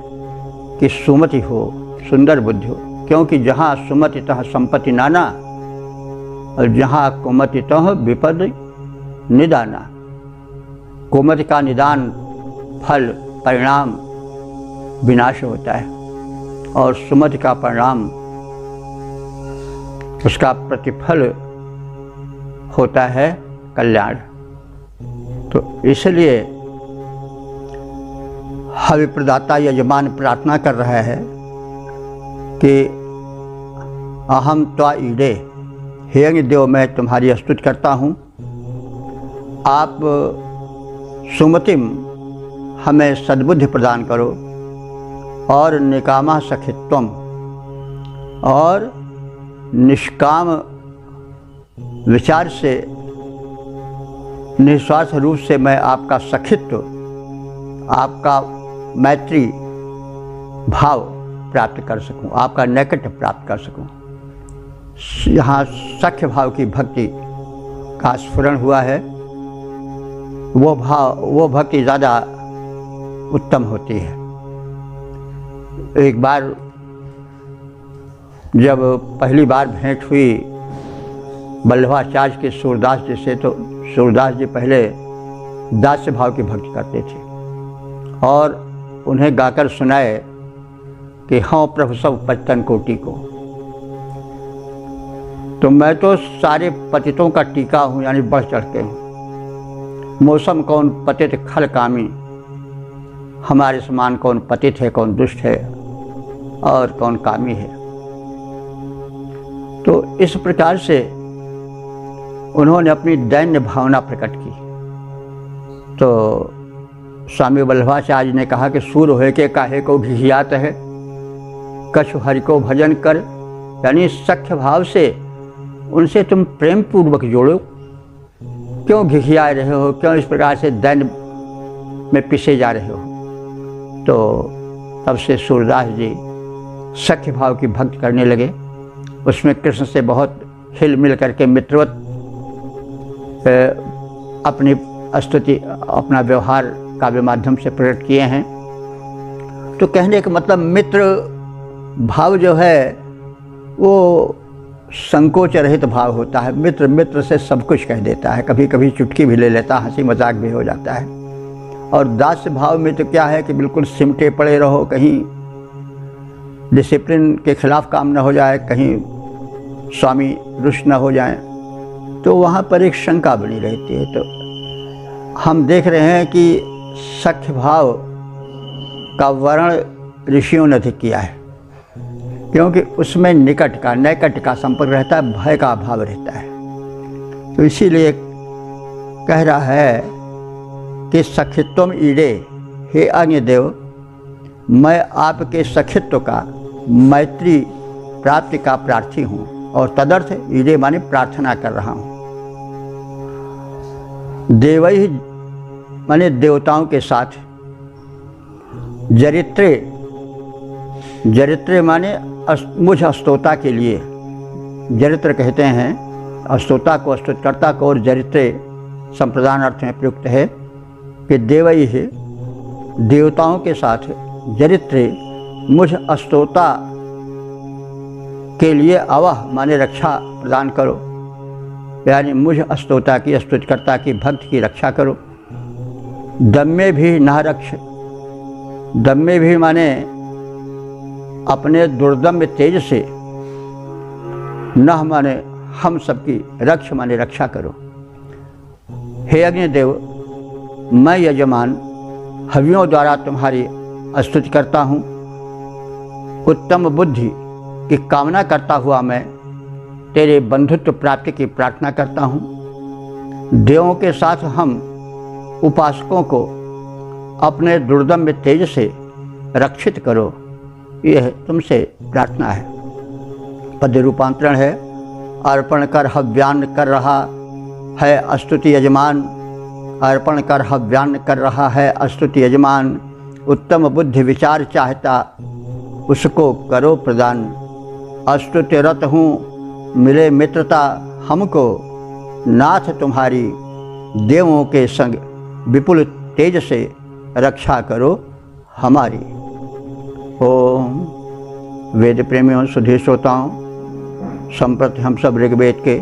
कि सुमति हो, सुंदर बुद्धि हो, क्योंकि जहाँ सुमति तह संपत्ति नाना और जहाँ कुमति तह विपद निदाना। कुमति का निदान, फल, परिणाम विनाश होता है और सुमति का परिणाम, उसका प्रतिफल होता है कल्याण। तो इसलिए हवि प्रदाता यजमान प्रार्थना कर रहा है कि अहम त्वा ईडे, हे अग्निदेव, मैं तुम्हारी स्तुति करता हूँ। आप सुमतिम, हमें सद्बुद्धि प्रदान करो, और निकामा सखित्वम, और निष्काम विचार से, निस्वार्थ रूप से मैं आपका सखित्व, आपका मैत्री भाव प्राप्त कर सकूं, आपका नैकट्य प्राप्त कर सकूं। यहाँ सख्य भाव की भक्ति का स्फुरण हुआ है। वो भाव, वो भक्ति ज़्यादा उत्तम होती है। एक बार जब पहली बार भेंट हुई वल्लभाचार्य के सूरदास जी से, तो सूरदास जी पहले दास्य भाव की भक्ति करते थे और उन्हें गाकर सुनाए कि हाँ प्रभु सब पतितन कोटि को, तो मैं तो सारे पतितों का टीका हूँ, यानी बढ़ चढ़ के हूँ। मौसम कौन पतित खल कामी, हमारे समान कौन पतित है, कौन दुष्ट है और कौन कामी है। तो इस प्रकार से उन्होंने अपनी दैन्य भावना प्रकट की। तो स्वामी वल्लभाचार्य ने कहा कि सूर होए के काहे को घिघियात है, कछु हरि को भजन कर, यानी सख्य भाव से उनसे तुम प्रेम पूर्वक जोड़ो। क्यों घिघिया रहे हो, क्यों इस प्रकार से दैन्य में पिसे जा रहे हो। तो तब से सूरदास जी सख्य भाव की भक्ति करने लगे। उसमें कृष्ण से बहुत हिल मिल करके मित्रवत अपनी स्तुति, अपना व्यवहार काव्य माध्यम से प्रकट किए हैं। तो कहने का मतलब मित्र भाव जो है वो संकोच रहित भाव होता है। मित्र मित्र से सब कुछ कह देता है, कभी कभी चुटकी भी ले लेता, हंसी मजाक भी हो जाता है। और दास्य भाव में तो क्या है कि बिल्कुल सिमटे पड़े रहो, कहीं डिसिप्लिन के खिलाफ काम न हो जाए, कहीं स्वामी रुष्ट न हो जाए, तो वहाँ पर एक शंका बनी रहती है। तो हम देख रहे हैं कि सख्य भाव का वर्ण ऋषियों ने अधिक किया है, क्योंकि उसमें निकट का नैकट का संपर्क रहता है, भय का अभाव रहता है। तो इसीलिए कह रहा है कि सखित्वम ईडे, हे अग्निदेव, मैं आपके सखित्व का, मैत्री प्राप्ति का प्रार्थी हूँ। और तदर्थ ईडे माने प्रार्थना कर रहा हूँ। देवई माने देवताओं के साथ, जरित्रे, जरित्रे माने मुझ स्तोता के लिए, जरित्र कहते हैं स्तोता को, स्तुतकर्ता को, और जरित्रे संप्रदान अर्थ में प्रयुक्त है कि देवई है, देवताओं के साथ, जरित्रे मुझ स्तोता के लिए अवह माने रक्षा प्रदान करो, यानी मुझ स्तोता की, स्तुतकर्ता की भक्त की रक्षा करो। दम्मे भी न रक्ष, दम्मे भी माने अपने दुर्दम्य तेज से, न माने हम सबकी, रक्ष माने रक्षा करो। हे अग्निदेव, मैं यजमान हवियों द्वारा तुम्हारी स्तुति करता हूँ। उत्तम बुद्धि की कामना करता हुआ मैं तेरे बंधुत्व प्राप्ति की प्रार्थना करता हूँ। देवों के साथ हम उपासकों को अपने दुर्दम्य तेज से रक्षित करो, यह तुमसे प्रार्थना है। पद रूपांतरण है, अर्पण कर हव्यान्न कर रहा है स्तुति यजमान, अर्पण कर हव्यान्न कर रहा है स्तुति यजमान। उत्तम बुद्धि विचार चाहता उसको करो प्रदान। स्तुतिरत हूँ मिले मित्रता हमको, नाथ तुम्हारी देवों के संग विपुल तेज से रक्षा करो हमारी। ओम वेद प्रेमियों, सुधी श्रोताओं, संप्रति हम सब ऋग्वेद के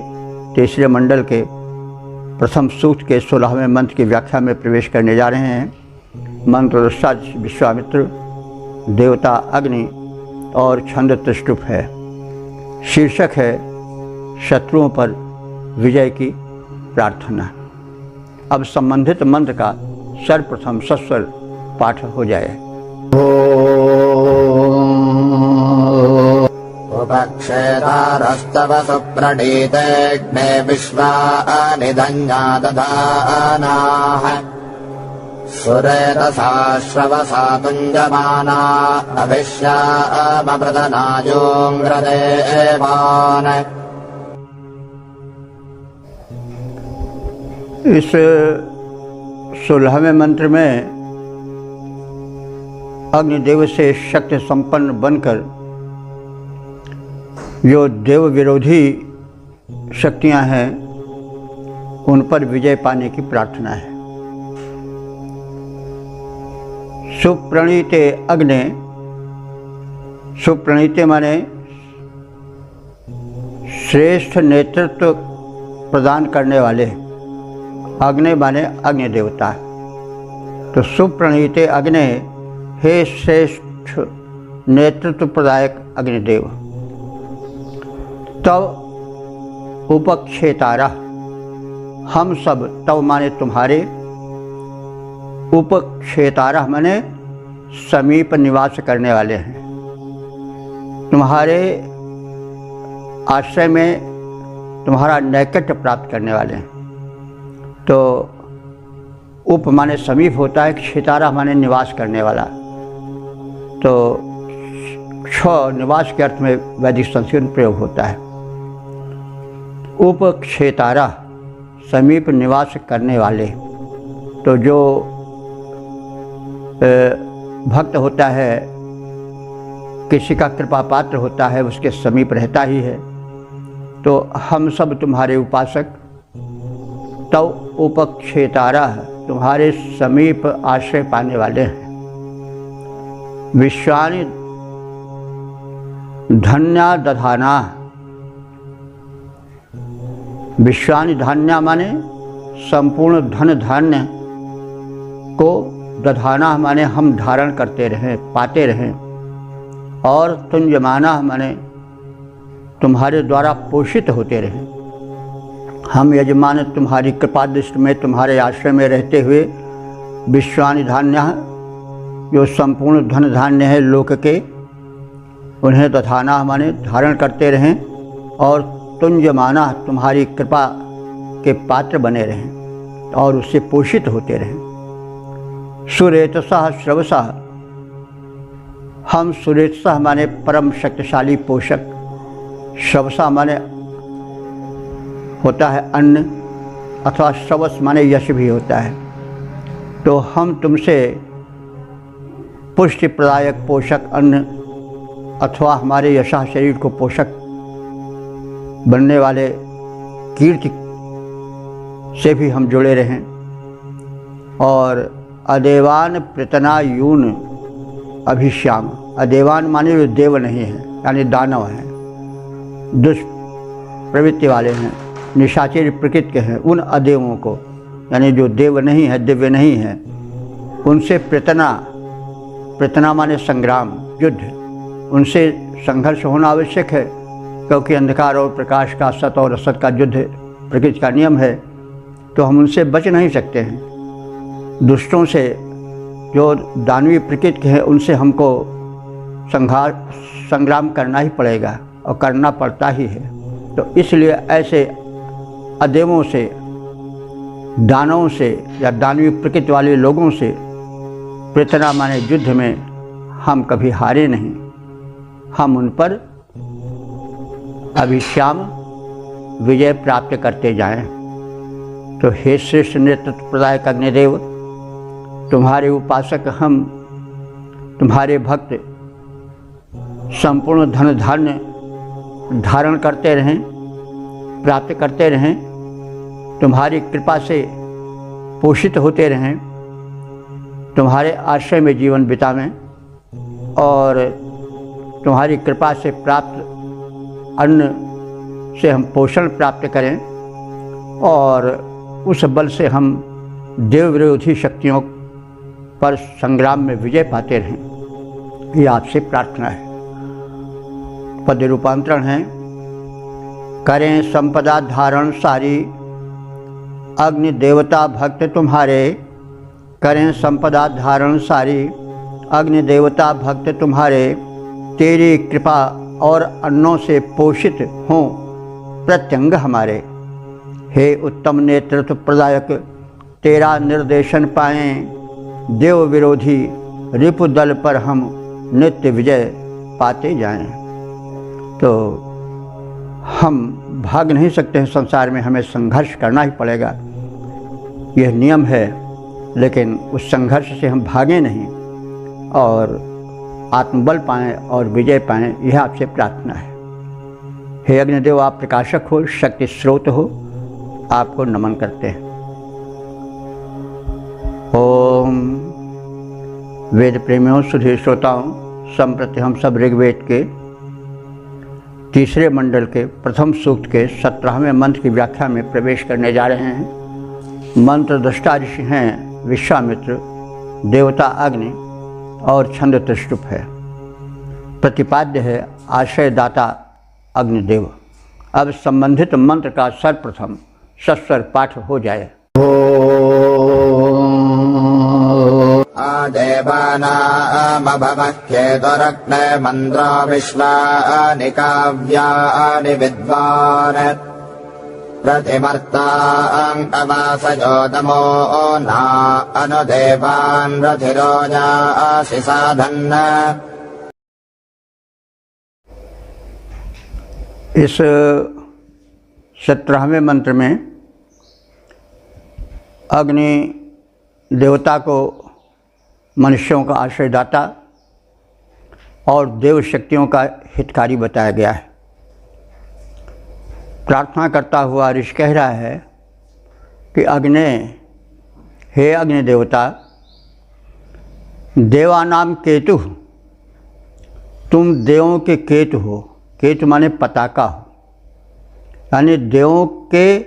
तीसरे मंडल के प्रथम सूक्त के 16वें मंत्र की व्याख्या में प्रवेश करने जा रहे हैं। मंत्र विश्वामित्र, देवता अग्नि और छंद त्रिष्टुप है। शीर्षक है शत्रुओं पर विजय की प्रार्थना। अब संबंधित मंत्र का सर्वप्रथम सस्वर पाठ हो जाए। उपक्षेतारस्तव सुप्रणीतेऽग्ने विश्वानि दधानाः सुरेतसा श्रवसा तुञ्जमाना अभिश्यामप्रदनायोऽङ्ग्रदेवान्। इस 16वें मंत्र में अग्निदेव से शक्ति संपन्न बनकर जो देव विरोधी शक्तियां हैं उन पर विजय पाने की प्रार्थना है। सुप्रणीते अग्ने, सुप्रणीते माने श्रेष्ठ नेतृत्व प्रदान करने वाले। अग्नि माने अग्नि देवता। तो सुप्रणीते अग्नि, हे श्रेष्ठ नेतृत्व प्रदायक अग्निदेव। तव उपक्षेतारा, हम सब, तव माने तुम्हारे, उपक्षेतारा माने समीप निवास करने वाले हैं। तुम्हारे आश्रय में तुम्हारा नैकट्य प्राप्त करने वाले हैं। तो उप माने समीप होता है, क्षेतारा माने निवास करने वाला। तो क्ष निवास के अर्थ में वैदिक संस्कृत प्रयोग होता है। उपक्षेतारा समीप निवास करने वाले। तो जो भक्त होता है, किसी का कृपा पात्र होता है, उसके समीप रहता ही है। तो हम सब तुम्हारे उपासक, तव उपक्षेतारा, तुम्हारे समीप आश्रय पाने वाले हैं। विश्वानि धन्या दधाना, विश्वानि धान्या माने संपूर्ण धन धान्य को, दधाना माने हम धारण करते रहें, पाते रहें। और तुंजमाना माने तुम्हारे द्वारा पोषित होते रहें। हम यजमान तुम्हारी कृपा दृष्टि में, तुम्हारे आश्रय में रहते हुए विश्वानि धान्य, जो संपूर्ण धन धान्य है लोक के, उन्हें दधाना माने धारण करते रहें। और तुंजमाना तुम्हारी कृपा के पात्र बने रहें और उससे पोषित होते रहें। सुरेतसः श्रवसः, हम सुरेतसः माने परम शक्तिशाली पोषक, श्रवसा माने होता है अन्न, अथवा श्रवस माने यश भी होता है। तो हम तुमसे पुष्टि प्रदायक पोषक अन्न अथवा हमारे यशा शरीर को पोषक बनने वाले कीर्ति से भी हम जुड़े रहें। और अदेवान प्रतना यून अभिश्याम, अदेवान माने जो देव नहीं है, यानी दानव हैं, दुष्प्रवृत्ति वाले हैं, निशाचर प्रकृति के हैं, उन अदेवों को, यानी जो देव नहीं है, दिव्य नहीं है, उनसे प्रतना, प्रतना माने संग्राम, युद्ध, उनसे संघर्ष होना आवश्यक है। क्योंकि अंधकार और प्रकाश का, सत और असत का युद्ध प्रकृति का नियम है। तो हम उनसे बच नहीं सकते हैं। दुष्टों से, जो दानवीय प्रकृति के हैं, उनसे हमको संग्राम करना ही पड़ेगा और करना पड़ता ही है। तो इसलिए ऐसे अदेवों से, दानवों से या दानवीय प्रकृति वाले लोगों से प्रतना माने युद्ध में हम कभी हारे नहीं। हम उन पर अभिश्याम विजय प्राप्त करते जाएं। तो हे श्रेष्ठ नेतृत्व प्रदायक अग्निदेव, तुम्हारे उपासक हम, तुम्हारे भक्त संपूर्ण धन धान्य धारण करते रहें, प्राप्त करते रहें, तुम्हारी कृपा से पोषित होते रहें, तुम्हारे आश्रय में जीवन बितावें और तुम्हारी कृपा से प्राप्त अन्न से हम पोषण प्राप्त करें और उस बल से हम देव विरोधी शक्तियों पर संग्राम में विजय पाते रहें। ये आपसे प्रार्थना है। पद रूपांतरण है, करें संपदा धारण सारी, अग्नि देवता भक्त तुम्हारे, करें संपदा धारण सारी, अग्नि देवता भक्त तुम्हारे, तेरी कृपा और अन्नों से पोषित हों प्रत्यंग हमारे। हे उत्तम नेतृत्व प्रदायक, तेरा निर्देशन पाएं, देव विरोधी रिपु दल पर हम नित्य विजय पाते जाएं। तो हम भाग नहीं सकते हैं संसार में, हमें संघर्ष करना ही पड़ेगा, यह नियम है। लेकिन उस संघर्ष से हम भागें नहीं और आत्मबल पाएं और विजय पाएं, यह आपसे प्रार्थना है। हे अग्निदेव, आप प्रकाशक हो, शक्ति स्रोत हो, आपको नमन करते हैं। ओम। वेद प्रेमियों, सुधीर श्रोताओं, संप्रति हम सब ऋग्वेद के तीसरे मंडल के प्रथम सूक्त के 17वें मंत्र की व्याख्या में प्रवेश करने जा रहे हैं। मंत्र दृष्टा ऋषि हैं विश्वामित्र, देवता अग्नि और छंद त्रिष्टुप है। प्रतिपाद्य है आश्रयदाता अग्निदेव। अब संबंधित मंत्र का सर्वप्रथम सस्वर पाठ हो जाए। आदेवानामभवह्येतुरग्ने मन्द्रो विश्वानि काव्यानि विद्वान् प्रतिमर्ताङ्कवासयोतमो ना अनुदेवान् रथिरोजासि साधन्। इस 17वें मंत्र में अग्नि देवता को मनुष्यों का आश्रयदाता और देव शक्तियों का हितकारी बताया गया है। प्रार्थना करता हुआ ऋषि कह रहा है कि अग्नि, हे अग्नि देवता, देवानाम केतु, तुम देवों के केतु हो। केतु माने पताका हो, यानी देवों के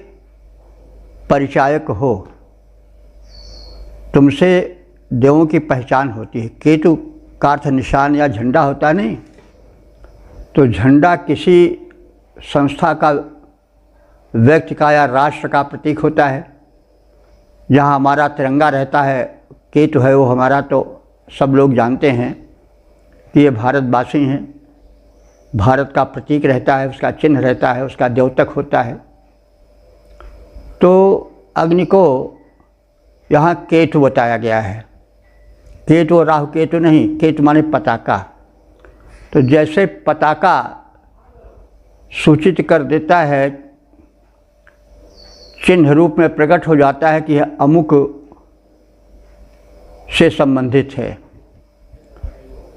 परिचायक हो। तुमसे देवों की पहचान होती है। केतु का अर्थ निशान या झंडा होता नहीं, तो झंडा किसी संस्था का, व्यक्ति का या राष्ट्र का प्रतीक होता है। जहाँ हमारा तिरंगा रहता है, केतु है वो हमारा, तो सब लोग जानते हैं कि ये भारतवासी हैं। भारत का प्रतीक रहता है, उसका चिन्ह रहता है, उसका द्योतक होता है। तो अग्नि को यहाँ केतु बताया गया है। केतु और राहु केतु नहीं, केतु माने पताका। तो जैसे पताका सूचित कर देता है, चिन्ह रूप में प्रकट हो जाता है कि यह अमुक से संबंधित है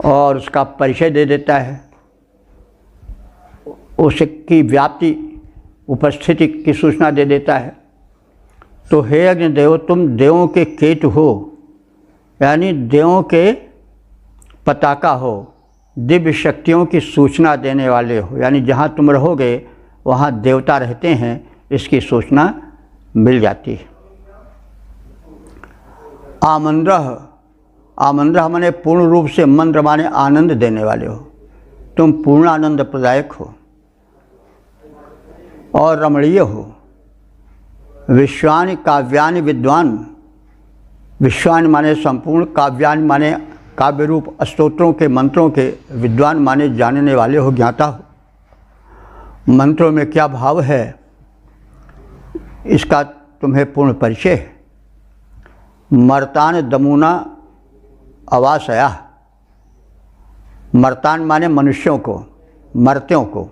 और उसका परिचय दे देता है, उसकी व्याप्ति, उपस्थिति की सूचना दे देता है। तो हे अग्निदेव, तुम देवों के केतु हो, यानी देवों के पताका हो, दिव्य शक्तियों की सूचना देने वाले हो। यानी जहाँ तुम रहोगे वहाँ देवता रहते हैं, इसकी सूचना मिल जाती है। आमंद्रह, आमंद्रह माने पूर्ण रूप से, मंद्र माने आनंद देने वाले हो। तुम पूर्ण आनंद प्रदायक हो और रमणीय हो। विश्वानि काव्यानि विद्वान, विश्वानि माने संपूर्ण, काव्यानि माने काव्य रूप स्तोत्रों के, मंत्रों के, विद्वान माने जानने वाले हो, ज्ञाता हो। मंत्रों में क्या भाव है इसका तुम्हें पूर्ण परिचय है। मर्तान दमुना अवासया, मर्तान माने मनुष्यों को, मर्त्यों को,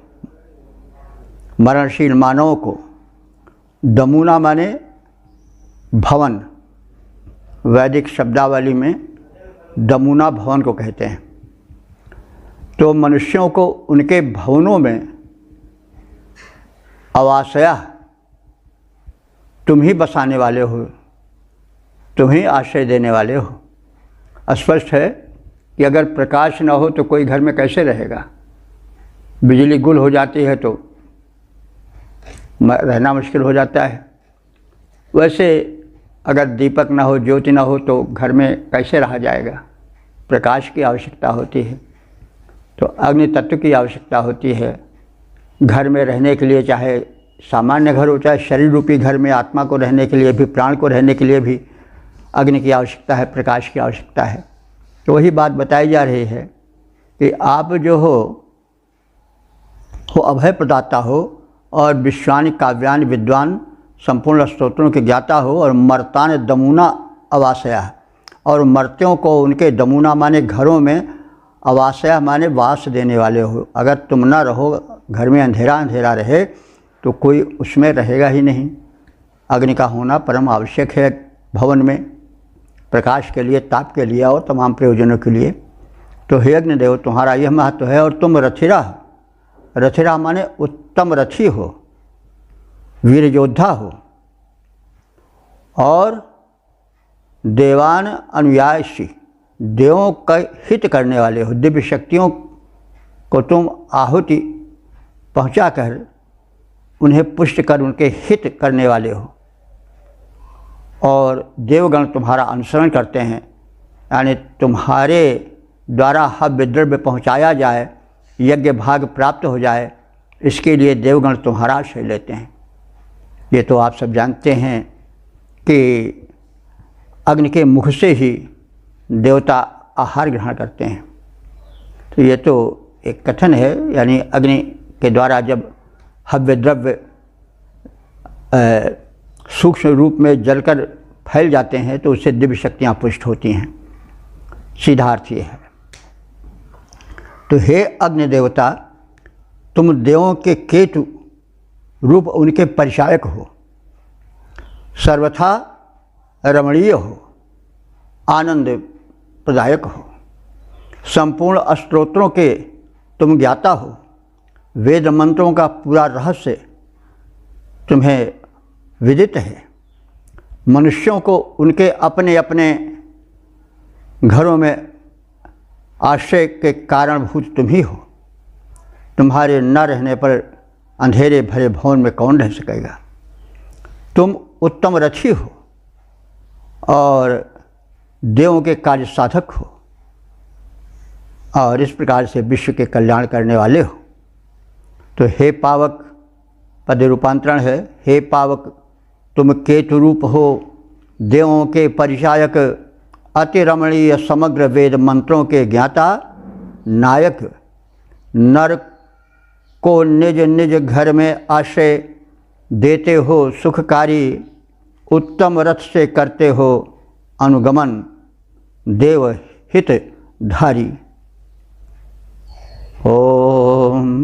मरणशील मानवों को। दमुना माने भवन, वैदिक शब्दावली में दमुना भवन को कहते हैं। तो मनुष्यों को उनके भवनों में आवासया, तुम ही बसाने वाले हो, तुम ही आश्रय देने वाले हो। स्पष्ट है कि अगर प्रकाश न हो तो कोई घर में कैसे रहेगा। बिजली गुल हो जाती है तो रहना मुश्किल हो जाता है। वैसे अगर दीपक ना हो, ज्योति ना हो तो घर में कैसे रहा जाएगा। प्रकाश की आवश्यकता होती है, तो अग्नि तत्व की आवश्यकता होती है घर में रहने के लिए। चाहे सामान्य घर हो, चाहे शरीर रूपी घर में आत्मा को रहने के लिए भी, प्राण को रहने के लिए भी अग्नि की आवश्यकता है, प्रकाश की आवश्यकता है। तो वही बात बताई जा रही है कि आप जो हो अभय प्रदाता हो और विश्वानि काव्यानि विद्वान, संपूर्ण स्तोत्रों के ज्ञाता हो, और मर्तान दमुना अवासया, और मर्त्यों को उनके, दमुना माने घरों में, अवासया माने वास देने वाले हो। अगर तुम ना रहो, घर में अंधेरा अंधेरा रहे तो कोई उसमें रहेगा ही नहीं। अग्नि का होना परम आवश्यक है भवन में, प्रकाश के लिए, ताप के लिए और तमाम प्रयोजनों के लिए। तो हे अग्निदेव, तुम्हारा यह महत्व है। और तुम रथिरा, रथिरा माने उत्तम रथी हो, वीर योद्धा हो, और देवान अनुयायी, देवों का हित करने वाले हो। दिव्य शक्तियों को तुम आहुति पहुंचाकर उन्हें पुष्ट कर उनके हित करने वाले हो, और देवगण तुम्हारा अनुसरण करते हैं, यानी तुम्हारे द्वारा हव्य द्रव्य पहुँचाया जाए, यज्ञ भाग प्राप्त हो जाए, इसके लिए देवगण तुम्हारा आश्रय लेते हैं। ये तो आप सब जानते हैं कि अग्नि के मुख से ही देवता आहार ग्रहण करते हैं। तो ये तो एक कथन है, यानी अग्नि के द्वारा जब हव्य द्रव्य सूक्ष्म रूप में जलकर फैल जाते हैं तो उससे दिव्य शक्तियाँ पुष्ट होती हैं। सीधा अर्थ ये है। तो हे अग्नि देवता, तुम देवों के केतु रूप उनके परिचायक हो, सर्वथा रमणीय हो, आनंद प्रदायक हो, संपूर्ण स्तोत्रों के तुम ज्ञाता हो, वेद मंत्रों का पूरा रहस्य तुम्हें विदित है। मनुष्यों को उनके अपने अपने घरों में आश्रय के कारणभूत तुम ही हो। तुम्हारे न रहने पर अंधेरे भरे भवन में कौन रह सकेगा। तुम उत्तम रथी हो और देवों के कार्य साधक हो, और इस प्रकार से विश्व के कल्याण करने वाले हो। तो हे पावक, पद रूपांतरण है, हे पावक तुम केतु रूप हो, देवों के परिचायक, अति रमणीय, समग्र वेद मंत्रों के ज्ञाता, नायक, नर को निज निज घर में आश्रय देते हो, सुखकारी, उत्तम रथ से करते हो अनुगमन, देव हित धारी। ओम।